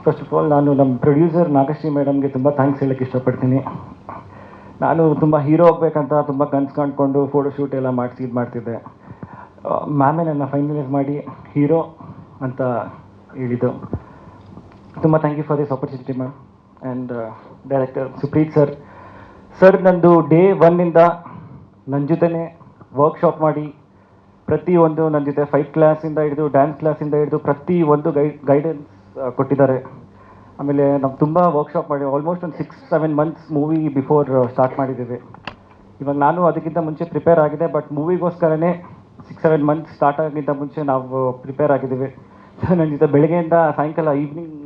First of all ನಾನು ನಮ್ಮ producer Nagashree ಮೇಡಮ್ಗೆ ತುಂಬ ಥ್ಯಾಂಕ್ಸ್ ಹೇಳೋಕ್ಕೆ ಇಷ್ಟಪಡ್ತೀನಿ. ನಾನು ತುಂಬ ಹೀರೋ ಆಗಬೇಕಂತ ತುಂಬ ಕನಸು ಕಂಡುಕೊಂಡು ಫೋಟೋಶೂಟ್ ಎಲ್ಲ ಮಾಡ್ತಿದ್ದೆ. ಮ್ಯಾಮೇ ನನ್ನ ಫೈನಲೈಸ್ ಮಾಡಿ ಹೀರೋ ಅಂತ ಹೇಳಿದ್ದು. ತುಂಬ thank you for this opportunity ma'am. And director Supreeth sir ನಂದು ಡೇ ಒನ್ನಿಂದ ನನ್ನ ಜೊತೆನೇ ವರ್ಕ್ಶಾಪ್ ಮಾಡಿ ಪ್ರತಿಯೊಂದು ನನ್ನ ಜೊತೆ ಫೈಟ್ ಕ್ಲಾಸಿಂದ ಹಿಡಿದು ಡ್ಯಾನ್ಸ್ ಕ್ಲಾಸಿಂದ ಹಿಡಿದು ಪ್ರತಿಯೊಂದು ಗೈಡೆನ್ಸ್ ಕೊಟ್ಟಿದ್ದಾರೆ. ಆಮೇಲೆ ನಾವು ತುಂಬ ವರ್ಕ್ಶಾಪ್ ಮಾಡಿ ಆಲ್ಮೋಸ್ಟ್ ಒಂದು 6-7 ಮಂತ್ಸ್ ಮೂವಿ ಬಿಫೋರ್ ಸ್ಟಾರ್ಟ್ ಮಾಡಿದ್ದೀವಿ. ಇವಾಗ ನಾನು ಅದಕ್ಕಿಂತ ಮುಂಚೆ ಪ್ರಿಪೇರ್ ಆಗಿದೆ, ಬಟ್ ಮೂವಿಗೋಸ್ಕರನೇ 6-7 ಮಂತ್ಸ್ ಸ್ಟಾರ್ಟ್ ಆಗೋಕ್ಕಿಂತ ಮುಂಚೆ ನಾವು ಪ್ರಿಪೇರ್ ಆಗಿದ್ದೀವಿ. ನನ್ನ ಜೊತೆ ಬೆಳಗ್ಗೆಯಿಂದ ಸಾಯಂಕಾಲ ಈವ್ನಿಂಗ್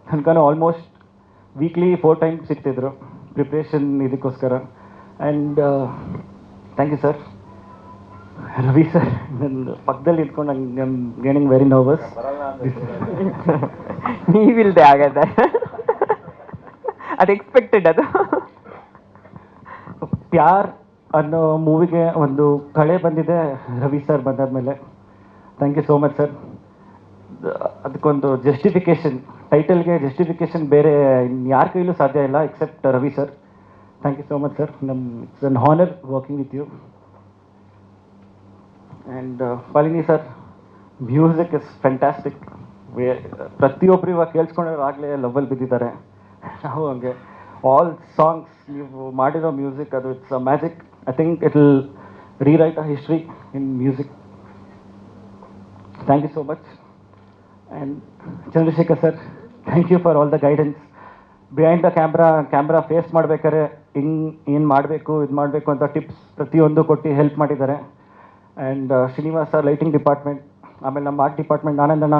ತನಕ ಆಲ್ಮೋಸ್ಟ್ ವೀಕ್ಲಿ 4 ಟೈಮ್ಸ್ ಸಿಗ್ತಿದ್ರು ಪ್ರಿಪ್ರೇಷನ್ ಇದಕ್ಕೋಸ್ಕರ. And thank you sir. Ravi sir ನನ್ನ ಪಕ್ಕದಲ್ಲಿ ಇಟ್ಕೊಂಡು ನಂಗೆ ಗೆಟಿಂಗ್ ವೆರಿ ನರ್ವಸ್. ನೀವಿಲ್ದೆ ಆಗತ್ತೆ, ಅದು ಎಕ್ಸ್ಪೆಕ್ಟೆಡ್. ಅದು ಪ್ಯಾರ್ ಅನ್ನೋ ಮೂವಿಗೆ ಒಂದು ಕಳೆ ಬಂದಿದೆ ರವಿ ಸರ್ ಬಂದಾದ್ಮೇಲೆ. Thank you so much sir. ಅದಕ್ಕೊಂದು ಜಸ್ಟಿಫಿಕೇಶನ್, ಟೈಟಲ್ಗೆ ಜಸ್ಟಿಫಿಕೇಶನ್ ಬೇರೆ ಯಾರ ಕೈಲೂ ಸಾಧ್ಯ ಇಲ್ಲ except Ravi sir. Thank you so much sir. It's an honour working with you. And Phalini sir, music is fantastic. ಪ್ರತಿಯೊಬ್ಬರು ಇವಾಗ ಕೇಳಿಸ್ಕೊಂಡ್ರೆ ಆಗಲೇ ಲವ್ವಲ್ಲಿ ಬಿದ್ದಿದ್ದಾರೆ. ನಾವು ಹಂಗೆ ಆಲ್ ಸಾಂಗ್ಸ್ ನೀವು ಮಾಡಿರೋ ಮ್ಯೂಸಿಕ್ ಅದು it's a magic. I think it will rewrite a history in music. Thank you so much. And Chandrashekhar sir, thank you for all the guidance. Behind the camera face ಮಾಡ್ಬೇಕಾದ್ರೆ ಏನು ಮಾಡಬೇಕು ಇದು ಮಾಡಬೇಕು ಅಂತ tips ಪ್ರತಿಯೊಂದು ಕೊಟ್ಟು ಹೆಲ್ಪ್ ಮಾಡಿದ್ದಾರೆ. ಆ್ಯಂಡ್ ಶ್ರೀನಿವಾಸ ಲೈಟಿಂಗ್ ಡಿಪಾರ್ಟ್ಮೆಂಟ್, ಆಮೇಲೆ ನಮ್ಮ ಆರ್ಟ್ ಡಿಪಾರ್ಟ್ಮೆಂಟ್ ಆನಂದಣ್ಣ,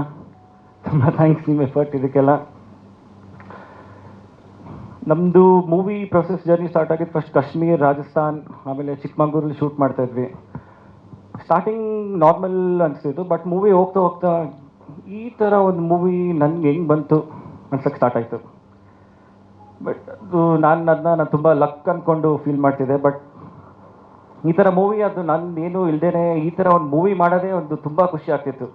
ತುಂಬ ಥ್ಯಾಂಕ್ಸ್ ನಿಮ್ಮ ಎಫರ್ಟ್ ಇದಕ್ಕೆಲ್ಲ. ನಮ್ಮದು ಮೂವಿ ಪ್ರೊಸೆಸ್ ಜರ್ನಿ ಸ್ಟಾರ್ಟ್ ಆಗಿದ್ದು ಫಸ್ಟ್ ಕಾಶ್ಮೀರ್, ರಾಜಸ್ಥಾನ್, ಆಮೇಲೆ ಚಿಕ್ಕಮಂಗ್ಳೂರಲ್ಲಿ ಶೂಟ್ ಮಾಡ್ತಾಯಿದ್ವಿ. ಸ್ಟಾರ್ಟಿಂಗ್ ನಾರ್ಮಲ್ ಅನಿಸ್ತಿತ್ತು, ಬಟ್ ಮೂವಿ ಹೋಗ್ತಾ ಹೋಗ್ತಾ ಈ ಥರ ಒಂದು ಮೂವಿ ನನಗೆ ಹೆಂಗೆ ಬಂತು ಅನ್ಸೋಕ್ಕೆ ಸ್ಟಾರ್ಟ್ ಆಯಿತು. ಬಟ್ ಅದು ನಾನು ತುಂಬ ಲಕ್ ಅಂದ್ಕೊಂಡು ಫೀಲ್ ಮಾಡ್ತಿದ್ದೆ. ಬಟ್ ಈ ಥರ ಮೂವಿ ಅದು ಏನು ಇಲ್ಲದೇ ಈ ಥರ ಒಂದು ಮೂವಿ ಮಾಡೋದೇ ಒಂದು ತುಂಬ ಖುಷಿ ಆಗ್ತಿತ್ತು.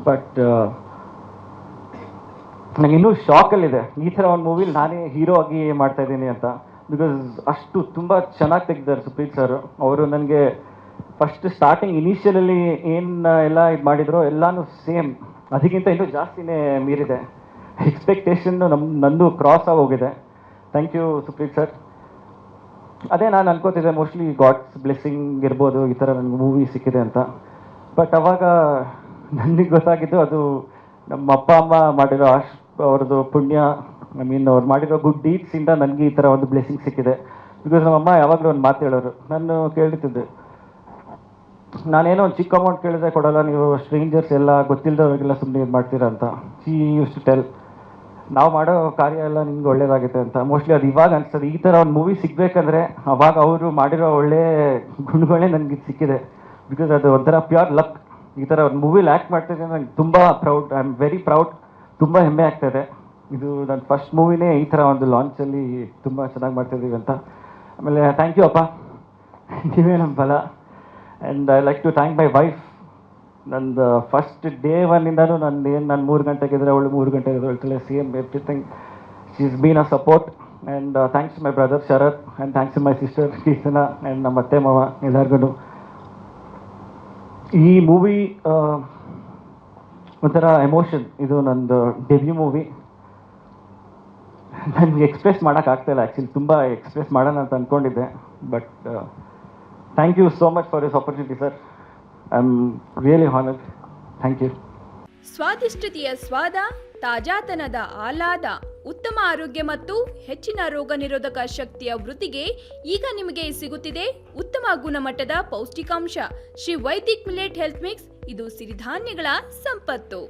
ಬಟ್ ನನಗೆ ಇನ್ನೂ ಶಾಕಲ್ಲಿದೆ ಈ ಥರ ಒಂದು ಮೂವಿಲಿ ನಾನೇ ಹೀರೋ ಆಗಿ ಮಾಡ್ತಾಯಿದ್ದೀನಿ ಅಂತ. ಬಿಕಾಸ್ ಅಷ್ಟು ತುಂಬ ಚೆನ್ನಾಗಿ ತೆಗೆದಿದ್ದಾರೆ ಸುಪ್ರೀತ್ ಸರ್. ಅವರು ನನಗೆ ಫಸ್ಟ್ ಸ್ಟಾರ್ಟಿಂಗ್ ಇನಿಷಿಯಲಲ್ಲಿ ಏನು ಎಲ್ಲ ಇದು ಮಾಡಿದ್ರು ಎಲ್ಲನೂ ಸೇಮ್, ಅದಕ್ಕಿಂತ ಇನ್ನೂ ಜಾಸ್ತಿನೇ ಮೀರಿದೆ. ಎಕ್ಸ್ಪೆಕ್ಟೇಷನ್ನು ನಂದು ಕ್ರಾಸ್ ಆಗೋಗಿದೆ. Thank you Supreeth sir. ಅದೇ ನಾನು ಅನ್ಕೋತಿದ್ದೆ ಮೋಸ್ಟ್ಲಿ ಗಾಡ್ಸ್ ಬ್ಲೆಸ್ಸಿಂಗ್ ಇರ್ಬೋದು ಈ ಥರ ನನಗೆ ಮೂವಿ ಸಿಕ್ಕಿದೆ ಅಂತ. ಬಟ್ ಅವಾಗ ನನಗೆ ಗೊತ್ತಾಗಿದ್ದು ಅದು ನಮ್ಮ ಅಪ್ಪ ಅಮ್ಮ ಮಾಡಿರೋ ಅವ್ರದ್ದು ಪುಣ್ಯ, ಅವ್ರು ಮಾಡಿರೋ ಗುಡ್ ಡೀಡ್ಸಿಂದ ನನಗೆ ಈ ಥರ ಒಂದು ಬ್ಲೆಸ್ಸಿಂಗ್ ಸಿಕ್ಕಿದೆ. ಬಿಕಾಸ್ ನಮ್ಮಮ್ಮ ಯಾವಾಗಲೂ ಒಂದು ಮಾತು ಹೇಳೋರು, ನಾನು ಕೇಳ್ತಿದ್ದೆ, ನಾನೇನೋ ಒಂದು ಚಿಕ್ಕ ಅಮೌಂಟ್ ಕೇಳಿದ್ರೆ ಕೊಡೋಲ್ಲ, ನೀವು ಸ್ಟ್ರೇಂಜರ್ಸ್ ಎಲ್ಲ ಗೊತ್ತಿಲ್ಲದವ್ರಿಗೆಲ್ಲ ಸುಮ್ಮನೆ ಇದು ಮಾಡ್ತೀರಾ ಅಂತ. ಶಿ ಯೂಸ್ ಟು ಟೆಲ್, ನಾವು ಮಾಡೋ ಕಾರ್ಯ ಎಲ್ಲ ನಿಮ್ಗೆ ಒಳ್ಳೇದಾಗುತ್ತೆ ಅಂತ. ಮೋಸ್ಟ್ಲಿ ಅದು ಇವಾಗ ಅನಿಸ್ತದೆ ಈ ಥರ ಒಂದು ಮೂವಿ ಸಿಗಬೇಕಂದ್ರೆ ಅವಾಗ ಅವರು ಮಾಡಿರೋ ಒಳ್ಳೆ ಗುಣಗಳೇ ನನಗೆ ಸಿಕ್ಕಿದೆ. ಬಿಕಾಸ್ ಅದು ಒಂಥರ ಪ್ಯೂರ್ ಲಕ್. ಈ ಥರ ಒಂದು ಮೂವಿಲಿ ಆ್ಯಕ್ಟ್ ಮಾಡ್ತಿದ್ದೆ, ನನಗೆ ತುಂಬ proud, I am very proud. ತುಂಬ ಹೆಮ್ಮೆ ಆಗ್ತಾಯಿದೆ. ಇದು ನನ್ನ ಫಸ್ಟ್ ಮೂವಿನೇ ಈ ಥರ ಒಂದು ಲಾಂಚಲ್ಲಿ ತುಂಬ ಚೆನ್ನಾಗಿ ಮಾಡ್ತಾಯಿದ್ದೀವಿ ಅಂತ. ಆಮೇಲೆ ಥ್ಯಾಂಕ್ ಯು ಅಪ್ಪ, ನೀವೇ ನಮ್ಮ ಬಲ. And I like to thank my wife. ನಂದು ಫಸ್ಟ್ ಡೇ ಒನ್ನಿಂದನೂ ನಾನು 3 ಗಂಟೆಗೆ ಇದ್ದರೆ ಅವಳು 3 ಗಂಟೆಗೆ ಹೇಳ್ತಾಳೆ, same everything. She is been a support. And thanks to my brother Sharath, and thanks to my sister Keerthana, and ನಮ್ಮ ಅತ್ತೆ ಮಾವ ಎಲ್ಲರಿಗೂ. ಈ ಮೂವಿ ಒಂಥರ ಎಮೋಷನ್. ಇದು ನಂದು ಡೆಬ್ಯೂ ಮೂವಿ. ನನಗೆ ಎಕ್ಸ್ಪ್ರೆಸ್ ಮಾಡೋಕ್ಕಾಗ್ತಾಯಿಲ್ಲ ಆ್ಯಕ್ಚುಲಿ, ತುಂಬ ಎಕ್ಸ್ಪ್ರೆಸ್ ಮಾಡೋಣ ಅಂತ ಅಂದ್ಕೊಂಡಿದ್ದೆ. But thank you so much for this opportunity sir. I am really honoured. Thank you. ಸ್ವಾದಿಷ್ಟತೆಯ ಸ್ವಾದ, ತಾಜಾತನದ ಆಹ್ಲಾದ, ಉತ್ತಮ ಆರೋಗ್ಯ ಮತ್ತು ಹೆಚ್ಚಿನ ರೋಗ ನಿರೋಧಕ ಶಕ್ತಿಯ ವೃದ್ಧಿಗೆ ಈಗ ನಿಮಗೆ ಸಿಗುತ್ತಿದೆ ಉತ್ತಮ ಗುಣಮಟ್ಟದ ಪೌಷ್ಟಿಕಾಂಶ Shri Vaidik millet health mix. ಇದು ಸಿರಿಧಾನ್ಯಗಳ ಸಂಪತ್ತು.